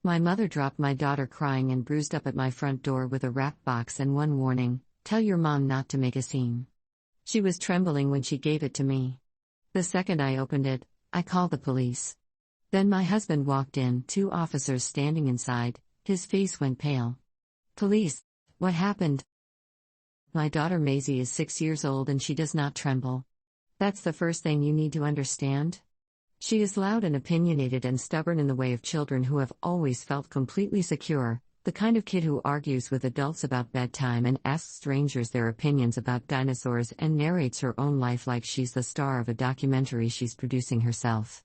My mother dropped my daughter crying and bruised up at my front door with a wrap box and one warning: "Tell your mom not to make a scene." She was trembling when she gave it to me. The second I opened it, I called the police. Then my husband walked in, 2 officers standing inside. His face went pale. "Police, what happened?" "My daughter Maisie is 6 years old and she does not tremble. That's the first thing you need to understand. She is loud and opinionated and stubborn in the way of children who have always felt completely secure, the kind of kid who argues with adults about bedtime and asks strangers their opinions about dinosaurs and narrates her own life like she's the star of a documentary she's producing herself."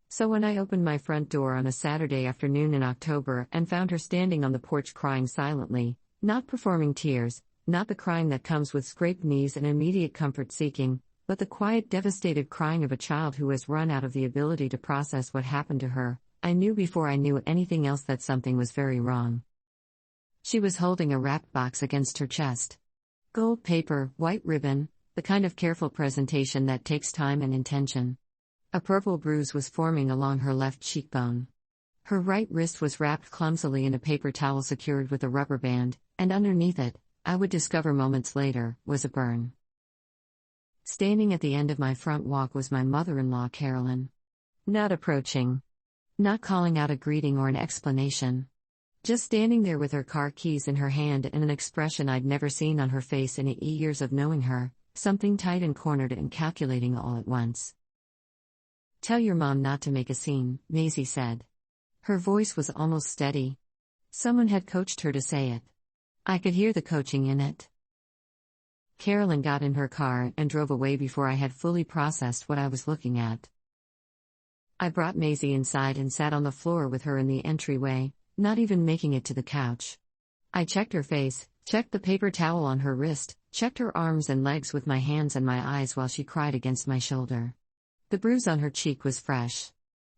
So when I opened my front door on a Saturday afternoon in October and found her standing on the porch crying silently, not performing tears, not the crying that comes with scraped knees and immediate comfort seeking, but the quiet, devastated crying of a child who has run out of the ability to process what happened to her, I knew before I knew anything else that something was very wrong. She was holding a wrapped box against her chest. Gold paper, white ribbon, the kind of careful presentation that takes time and intention. A purple bruise was forming along her left cheekbone. Her right wrist was wrapped clumsily in a paper towel secured with a rubber band, and underneath it, I would discover moments later, was a burn. Standing at the end of my front walk was my mother-in-law Carolyn. Not approaching. Not calling out a greeting or an explanation. Just standing there with her car keys in her hand and an expression I'd never seen on her face in 8 years of knowing her, something tight and cornered and calculating all at once. "Tell your mom not to make a scene," Maisie said. Her voice was almost steady. Someone had coached her to say it. I could hear the coaching in it. Carolyn got in her car and drove away before I had fully processed what I was looking at. I brought Maisie inside and sat on the floor with her in the entryway, not even making it to the couch. I checked her face, checked the paper towel on her wrist, checked her arms and legs with my hands and my eyes while she cried against my shoulder. The bruise on her cheek was fresh.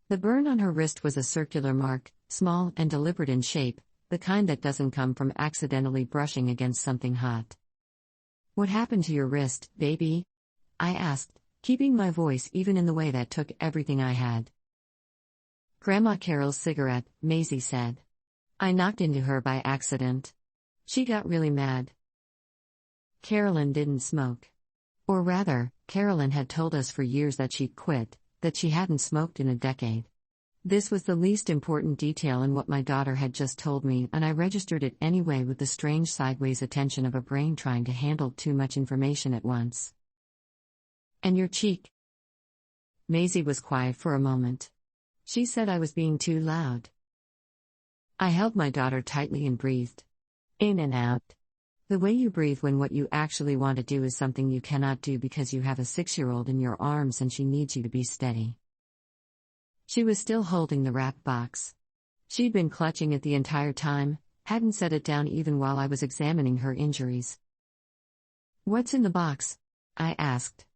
The burn on her wrist was a circular mark, small and deliberate in shape, the kind that doesn't come from accidentally brushing against something hot. "What happened to your wrist, baby?" I asked, keeping my voice even in the way that took everything I had. "Grandma Carol's cigarette," Maisie said. "I knocked into her by accident. She got really mad." Carolyn didn't smoke. Or rather, Carolyn had told us for years that she'd quit, that she hadn't smoked in a decade. This was the least important detail in what my daughter had just told me, and I registered it anyway with the strange sideways attention of a brain trying to handle too much information at once. "And your cheek?" Maisie was quiet for a moment. She said I was being too loud. I held my daughter tightly and breathed. In and out. The way you breathe when what you actually want to do is something you cannot do because you have a 6-year-old in your arms and she needs you to be steady. She was still holding the wrap box. She'd been clutching it the entire time, hadn't set it down even while I was examining her injuries. "What's in the box?" I asked.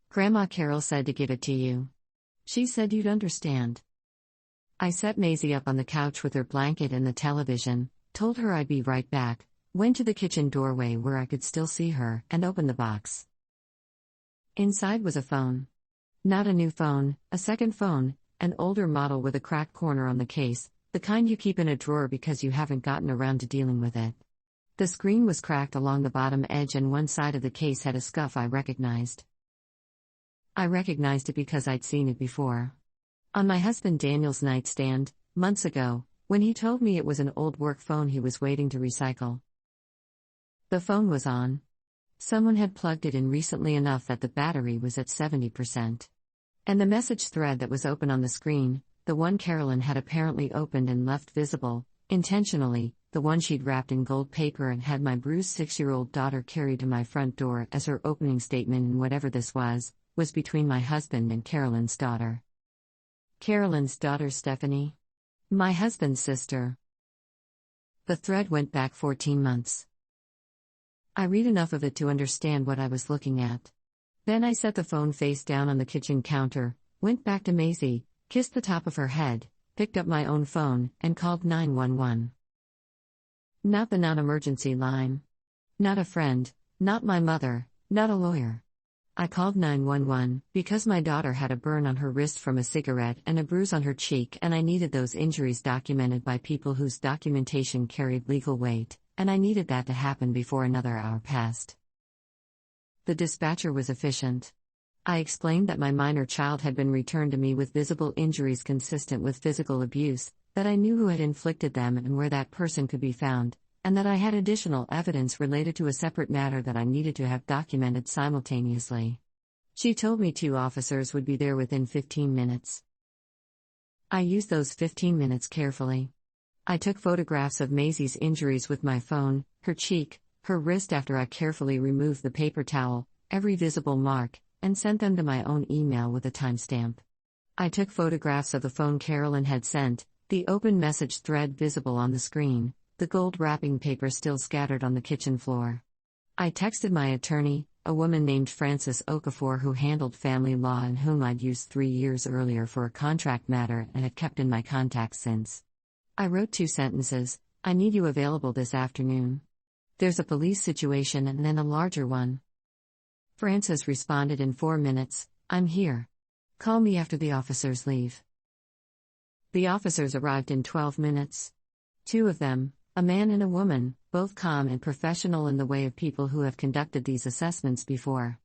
"Grandma Carol said to give it to you. She said you'd understand." I set Maisie up on the couch with her blanket and the television, told her I'd be right back, went to the kitchen doorway where I could still see her, and opened the box. Inside was a phone. Not a new phone, a second phone, an older model with a cracked corner on the case, the kind you keep in a drawer because you haven't gotten around to dealing with it. The screen was cracked along the bottom edge and one side of the case had a scuff I recognized. I recognized it because I'd seen it before. On my husband Daniel's nightstand, months ago, when he told me it was an old work phone he was waiting to recycle. The phone was on. Someone had plugged it in recently enough that the battery was at 70%. And the message thread that was open on the screen, the one Carolyn had apparently opened and left visible, intentionally, the one she'd wrapped in gold paper and had my bruised 6-year-old daughter carry to my front door as her opening statement in whatever this was between my husband and Carolyn's daughter. Carolyn's daughter Stephanie. My husband's sister. The thread went back 14 months. I read enough of it to understand what I was looking at. Then I set the phone face down on the kitchen counter, went back to Maisie, kissed the top of her head, picked up my own phone, and called 911. Not the non-emergency line. Not a friend, not my mother, not a lawyer. I called 911 because my daughter had a burn on her wrist from a cigarette and a bruise on her cheek, and I needed those injuries documented by people whose documentation carried legal weight, and I needed that to happen before another hour passed. The dispatcher was efficient. I explained that my minor child had been returned to me with visible injuries consistent with physical abuse, that I knew who had inflicted them and where that person could be found, and that I had additional evidence related to a separate matter that I needed to have documented simultaneously. She told me 2 officers would be there within 15 minutes. I used those 15 minutes carefully. I took photographs of Maisie's injuries with my phone, her cheek, her wrist after I carefully removed the paper towel, every visible mark, and sent them to my own email with a timestamp. I took photographs of the phone Carolyn had sent, the open message thread visible on the screen, the gold wrapping paper still scattered on the kitchen floor. I texted my attorney, a woman named Frances Okafor who handled family law and whom I'd used 3 years earlier for a contract matter and had kept in my contacts since. I wrote 2 sentences: I need you available this afternoon. There's a police situation and then a larger one. Frances responded in 4 minutes, I'm here. Call me after the officers leave. The officers arrived in 12 minutes. 2 of them, a man and a woman, both calm and professional in the way of people who have conducted these assessments before.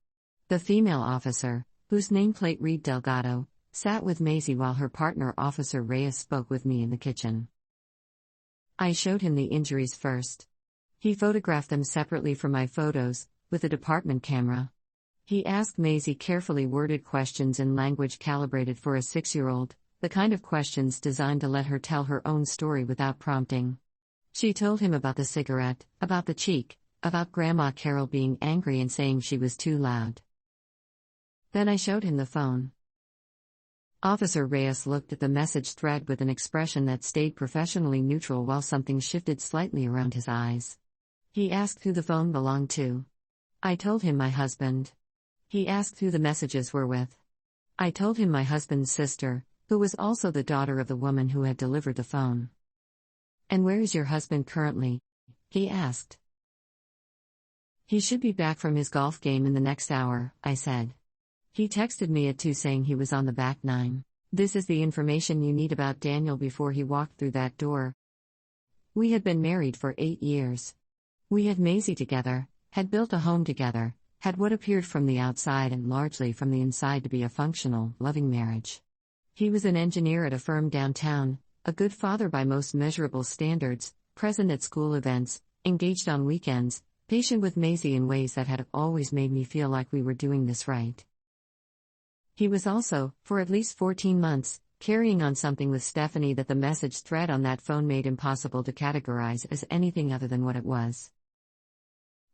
The female officer, whose nameplate read Delgado, sat with Maisie while her partner Officer Reyes spoke with me in the kitchen. I showed him the injuries first. He photographed them separately from my photos, with a department camera. He asked Maisie carefully worded questions in language calibrated for a 6-year-old, the kind of questions designed to let her tell her own story without prompting. She told him about the cigarette, about the cheek, about Grandma Carol being angry and saying she was too loud. Then I showed him the phone. Officer Reyes looked at the message thread with an expression that stayed professionally neutral while something shifted slightly around his eyes. He asked who the phone belonged to. I told him my husband. He asked who the messages were with. I told him my husband's sister, who was also the daughter of the woman who had delivered the phone. And where is your husband currently? He asked. He should be back from his golf game in the next hour, I said. He texted me at 2 saying he was on the back 9. This is the information you need about Daniel before he walked through that door. We had been married for 8 years. We had Maisie together, had built a home together, had what appeared from the outside and largely from the inside to be a functional, loving marriage. He was an engineer at a firm downtown, a good father by most measurable standards, present at school events, engaged on weekends, patient with Maisie in ways that had always made me feel like we were doing this right. He was also, for at least 14 months, carrying on something with Stephanie that the message thread on that phone made impossible to categorize as anything other than what it was.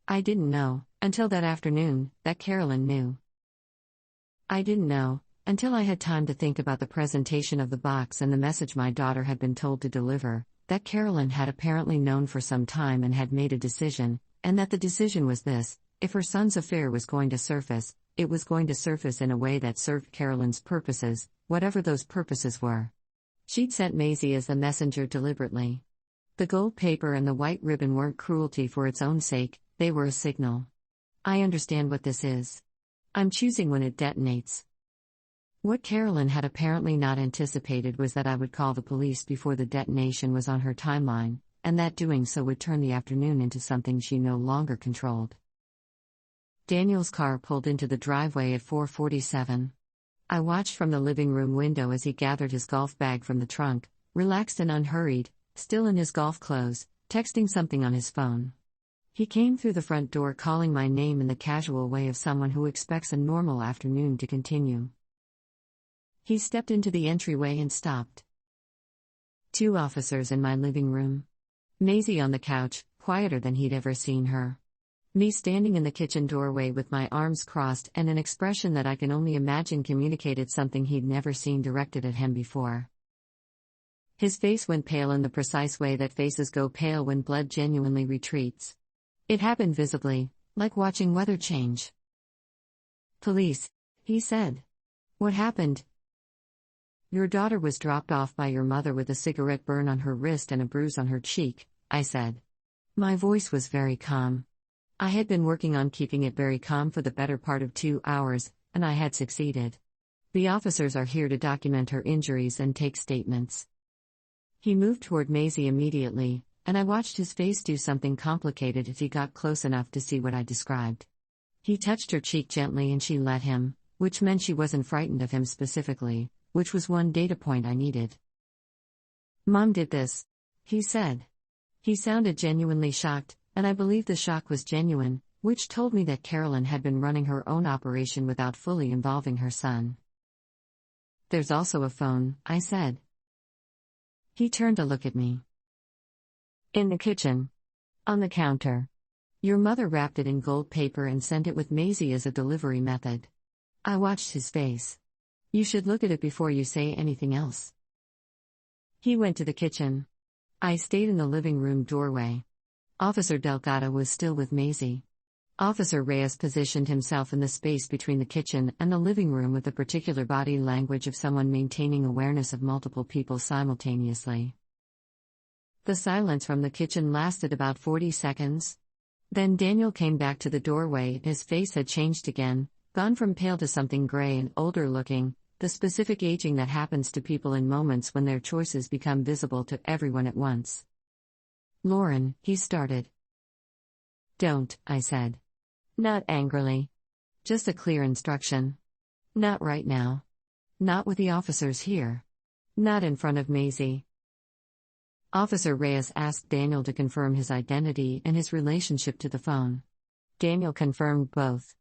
I didn't know, until that afternoon, that Carolyn knew. I didn't know, until I had time to think about the presentation of the box and the message my daughter had been told to deliver, that Carolyn had apparently known for some time and had made a decision, and that the decision was this: if her son's affair was going to surface, it was going to surface in a way that served Carolyn's purposes, whatever those purposes were. She'd sent Maisie as the messenger deliberately. The gold paper and the white ribbon weren't cruelty for its own sake, they were a signal. I understand what this is. I'm choosing when it detonates. What Carolyn had apparently not anticipated was that I would call the police before the detonation was on her timeline, and that doing so would turn the afternoon into something she no longer controlled. Daniel's car pulled into the driveway at 4:47. I watched from the living room window as he gathered his golf bag from the trunk, relaxed and unhurried, still in his golf clothes, texting something on his phone. He came through the front door calling my name in the casual way of someone who expects a normal afternoon to continue. He stepped into the entryway and stopped. 2 officers in my living room. Maisie on the couch, quieter than he'd ever seen her. Me standing in the kitchen doorway with my arms crossed and an expression that I can only imagine communicated something he'd never seen directed at him before. His face went pale in the precise way that faces go pale when blood genuinely retreats. It happened visibly, like watching weather change. "Police," he said. "What happened?" "Your daughter was dropped off by your mother with a cigarette burn on her wrist and a bruise on her cheek," I said. My voice was very calm. I had been working on keeping it very calm for the better part of 2 hours, and I had succeeded. The officers are here to document her injuries and take statements. He moved toward Maisie immediately, and I watched his face do something complicated as he got close enough to see what I described. He touched her cheek gently and she let him, which meant she wasn't frightened of him specifically, which was one data point I needed. "Mom did this," he said. He sounded genuinely shocked, and I believe the shock was genuine, which told me that Carolyn had been running her own operation without fully involving her son. "There's also a phone," I said. He turned to look at me. "In the kitchen. On the counter. Your mother wrapped it in gold paper and sent it with Maisie as a delivery method." I watched his face. "You should look at it before you say anything else." He went to the kitchen. I stayed in the living room doorway. Officer Delgado was still with Maisie. Officer Reyes positioned himself in the space between the kitchen and the living room with the particular body language of someone maintaining awareness of multiple people simultaneously. The silence from the kitchen lasted about 40 seconds. Then Daniel came back to the doorway. His face had changed again, gone from pale to something gray and older looking, the specific aging that happens to people in moments when their choices become visible to everyone at once. "Lauren," he started. "Don't," I said. Not angrily. Just a clear instruction. "Not right now. Not with the officers here. Not in front of Maisie." Officer Reyes asked Daniel to confirm his identity and his relationship to the phone. Daniel confirmed both.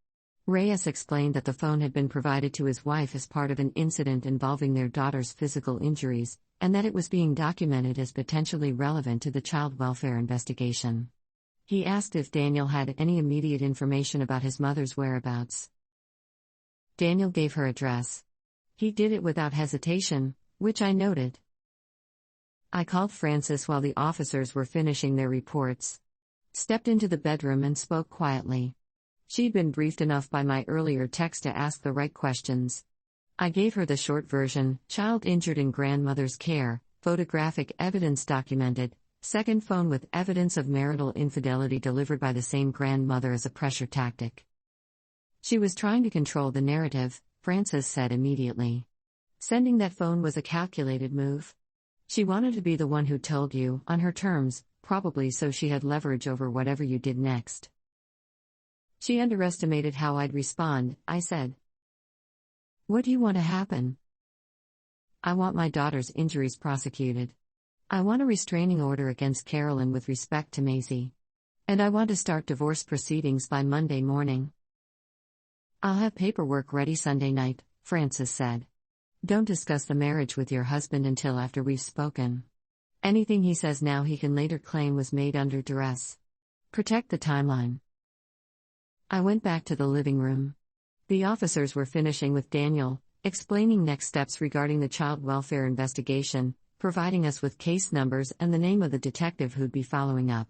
Reyes explained that the phone had been provided to his wife as part of an incident involving their daughter's physical injuries, and that it was being documented as potentially relevant to the child welfare investigation. He asked if Daniel had any immediate information about his mother's whereabouts. Daniel gave her address. He did it without hesitation, which I noted. I called Frances while the officers were finishing their reports. Stepped into the bedroom and spoke quietly. She'd been briefed enough by my earlier text to ask the right questions. I gave her the short version: child injured in grandmother's care, photographic evidence documented, second phone with evidence of marital infidelity delivered by the same grandmother as a pressure tactic. She was trying to control the narrative, Frances said immediately. Sending that phone was a calculated move. She wanted to be the one who told you, on her terms, probably so she had leverage over whatever you did next. She underestimated how I'd respond, I said. "What do you want to happen?" "I want my daughter's injuries prosecuted. I want a restraining order against Carolyn with respect to Maisie. And I want to start divorce proceedings by Monday morning." "I'll have paperwork ready Sunday night," Frances said. "Don't discuss the marriage with your husband until after we've spoken. Anything he says now he can later claim was made under duress. Protect the timeline." I went back to the living room. The officers were finishing with Daniel, explaining next steps regarding the child welfare investigation, providing us with case numbers and the name of the detective who'd be following up.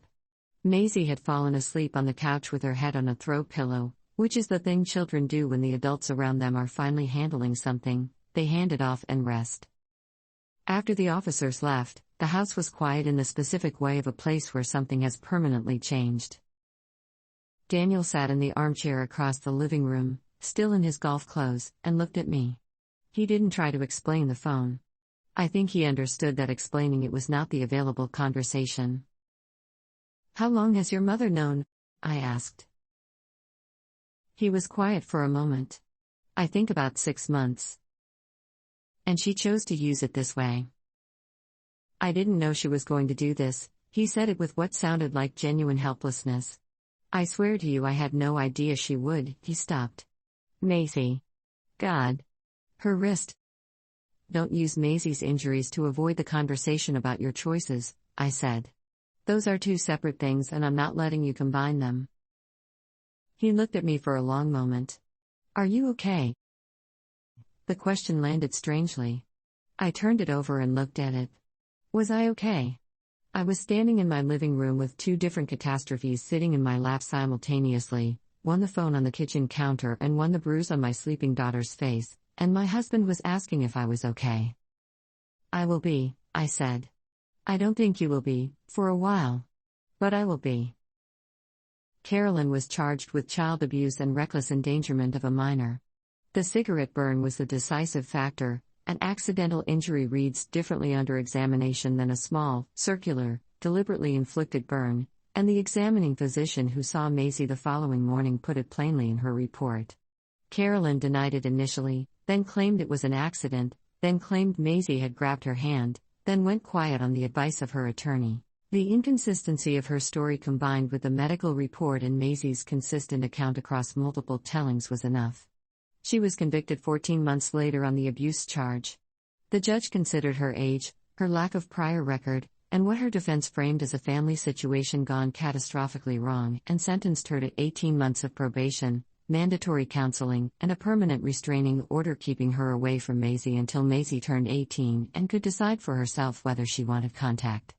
Maisie had fallen asleep on the couch with her head on a throw pillow, which is the thing children do when the adults around them are finally handling something. They hand it off and rest. After the officers left, the house was quiet in the specific way of a place where something has permanently changed. Daniel sat in the armchair across the living room, still in his golf clothes, and looked at me. He didn't try to explain the phone. I think he understood that explaining it was not the available conversation. "How long has your mother known?" I asked. He was quiet for a moment. "I think about 6 months. And she chose to use it this way." "I didn't know she was going to do this," he said it with what sounded like genuine helplessness. "I swear to you I had no idea she would." He stopped. "Maisie. God. Her wrist." "Don't use Maisie's injuries to avoid the conversation about your choices," I said. "Those are two separate things and I'm not letting you combine them." He looked at me for a long moment. "Are you okay?" The question landed strangely. I turned it over and looked at it. Was I okay? I was standing in my living room with two different catastrophes sitting in my lap simultaneously, one the phone on the kitchen counter and one the bruise on my sleeping daughter's face, and my husband was asking if I was okay. "I will be," I said. "I don't think you will be, for a while. But I will be." Carolyn was charged with child abuse and reckless endangerment of a minor. The cigarette burn was the decisive factor. An accidental injury reads differently under examination than a small, circular, deliberately inflicted burn, and the examining physician who saw Maisie the following morning put it plainly in her report. Carolyn denied it initially, then claimed it was an accident, then claimed Maisie had grabbed her hand, then went quiet on the advice of her attorney. The inconsistency of her story combined with the medical report and Maisie's consistent account across multiple tellings was enough. She was convicted 14 months later on the abuse charge. The judge considered her age, her lack of prior record, and what her defense framed as a family situation gone catastrophically wrong, and sentenced her to 18 months of probation, mandatory counseling, and a permanent restraining order keeping her away from Maisie until Maisie turned 18 and could decide for herself whether she wanted contact.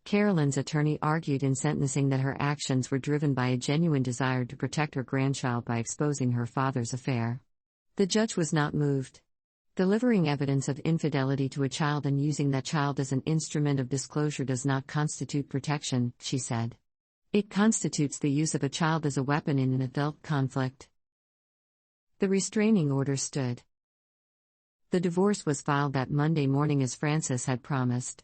Carolyn's attorney argued in sentencing that her actions were driven by a genuine desire to protect her grandchild by exposing her father's affair. The judge was not moved. Delivering evidence of infidelity to a child and using that child as an instrument of disclosure does not constitute protection, she said. It constitutes the use of a child as a weapon in an adult conflict. The restraining order stood. The divorce was filed that Monday morning as Frances had promised.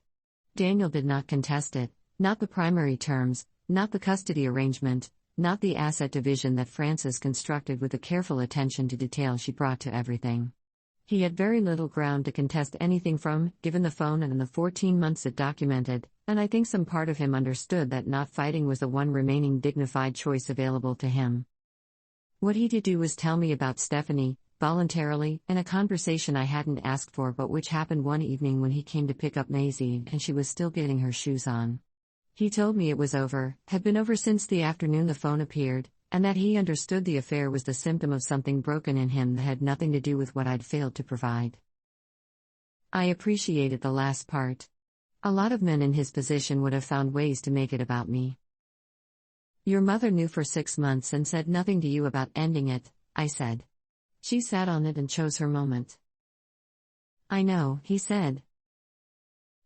Daniel did not contest it, not the primary terms, not the custody arrangement, not the asset division that Frances constructed with the careful attention to detail she brought to everything. He had very little ground to contest anything from, given the phone and the 14 months it documented, and I think some part of him understood that not fighting was the one remaining dignified choice available to him. What he did do was tell me about Stephanie, voluntarily, in a conversation I hadn't asked for but which happened one evening when he came to pick up Maisie and she was still getting her shoes on. He told me it was over, had been over since the afternoon the phone appeared, and that he understood the affair was the symptom of something broken in him that had nothing to do with what I'd failed to provide. I appreciated the last part. A lot of men in his position would have found ways to make it about me. Your mother knew for 6 months and said nothing to you about ending it, I said. She sat on it and chose her moment. I know, he said.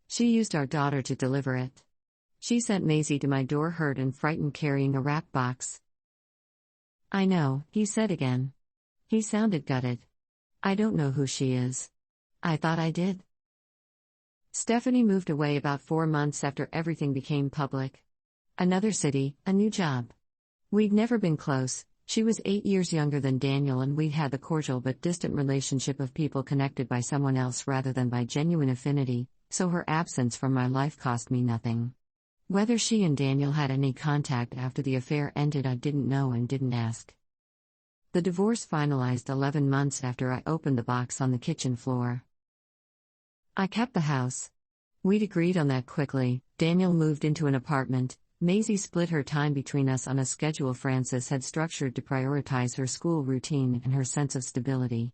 She used our daughter to deliver it. She sent Maisie to my door hurt and frightened carrying a wrap box. I know, he said again. He sounded gutted. I don't know who she is. I thought I did. Stephanie moved away about 4 months after everything became public. Another city, a new job. We'd never been close. She was 8 years younger than Daniel and we'd had the cordial but distant relationship of people connected by someone else rather than by genuine affinity, so her absence from my life cost me nothing. Whether she and Daniel had any contact after the affair ended I didn't know and didn't ask. The divorce finalized 11 months after I opened the box on the kitchen floor. I kept the house. We'd agreed on that quickly. Daniel moved into an apartment. Maisie split her time between us on a schedule Frances had structured to prioritize her school routine and her sense of stability.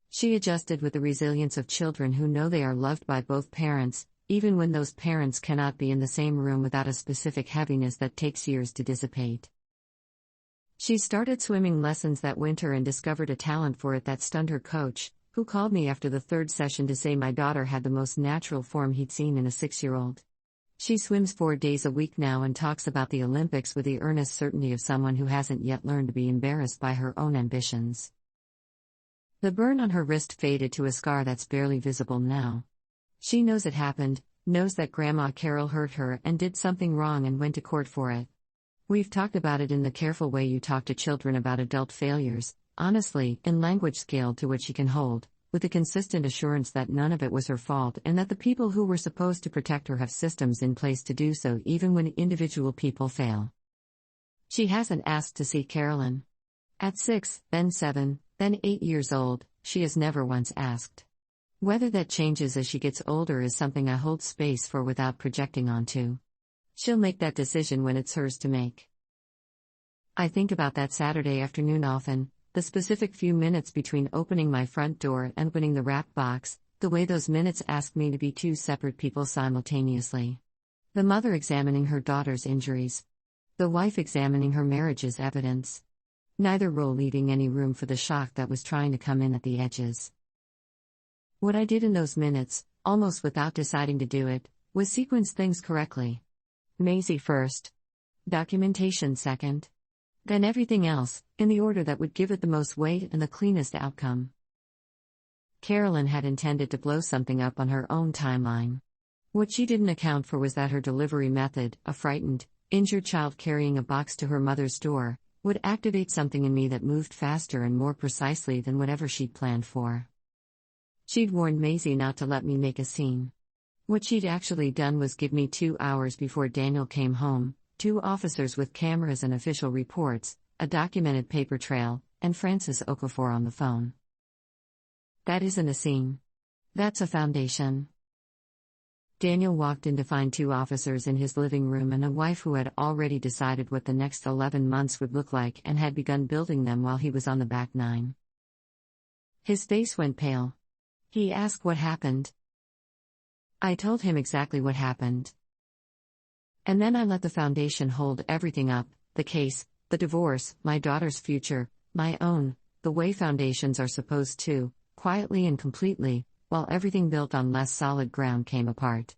She adjusted with the resilience of children who know they are loved by both parents, even when those parents cannot be in the same room without a specific heaviness that takes years to dissipate. She started swimming lessons that winter and discovered a talent for it that stunned her coach, who called me after the 3rd session to say my daughter had the most natural form he'd seen in a 6-year-old. She swims 4 days a week now and talks about the Olympics with the earnest certainty of someone who hasn't yet learned to be embarrassed by her own ambitions. The burn on her wrist faded to a scar that's barely visible now. She knows it happened, knows that Grandma Carol hurt her and did something wrong and went to court for it. We've talked about it in the careful way you talk to children about adult failures, honestly, in language scaled to what she can hold, with the consistent assurance that none of it was her fault and that the people who were supposed to protect her have systems in place to do so even when individual people fail. She hasn't asked to see Carolyn. At 6, then 7, then 8 years old, she has never once asked. Whether that changes as she gets older is something I hold space for without projecting onto. She'll make that decision when it's hers to make. I think about that Saturday afternoon often, the specific few minutes between opening my front door and opening the wrap box, the way those minutes asked me to be 2 separate people simultaneously. The mother examining her daughter's injuries. The wife examining her marriage's evidence. Neither role leaving any room for the shock that was trying to come in at the edges. What I did in those minutes, almost without deciding to do it, was sequence things correctly. Maisie first. Documentation second. Then everything else, in the order that would give it the most weight and the cleanest outcome. Carolyn had intended to blow something up on her own timeline. What she didn't account for was that her delivery method, a frightened, injured child carrying a box to her mother's door, would activate something in me that moved faster and more precisely than whatever she'd planned for. She'd warned Maisie not to let me make a scene. What she'd actually done was give me 2 hours before Daniel came home, 2 officers with cameras and official reports, a documented paper trail, and Francis Okafor on the phone. That isn't a scene. That's a foundation. Daniel walked in to find 2 officers in his living room and a wife who had already decided what the next 11 months would look like and had begun building them while he was on the back nine. His face went pale. He asked what happened. I told him exactly what happened. And then I let the foundation hold everything up, the case, the divorce, my daughter's future, my own, the way foundations are supposed to, quietly and completely, while everything built on less solid ground came apart.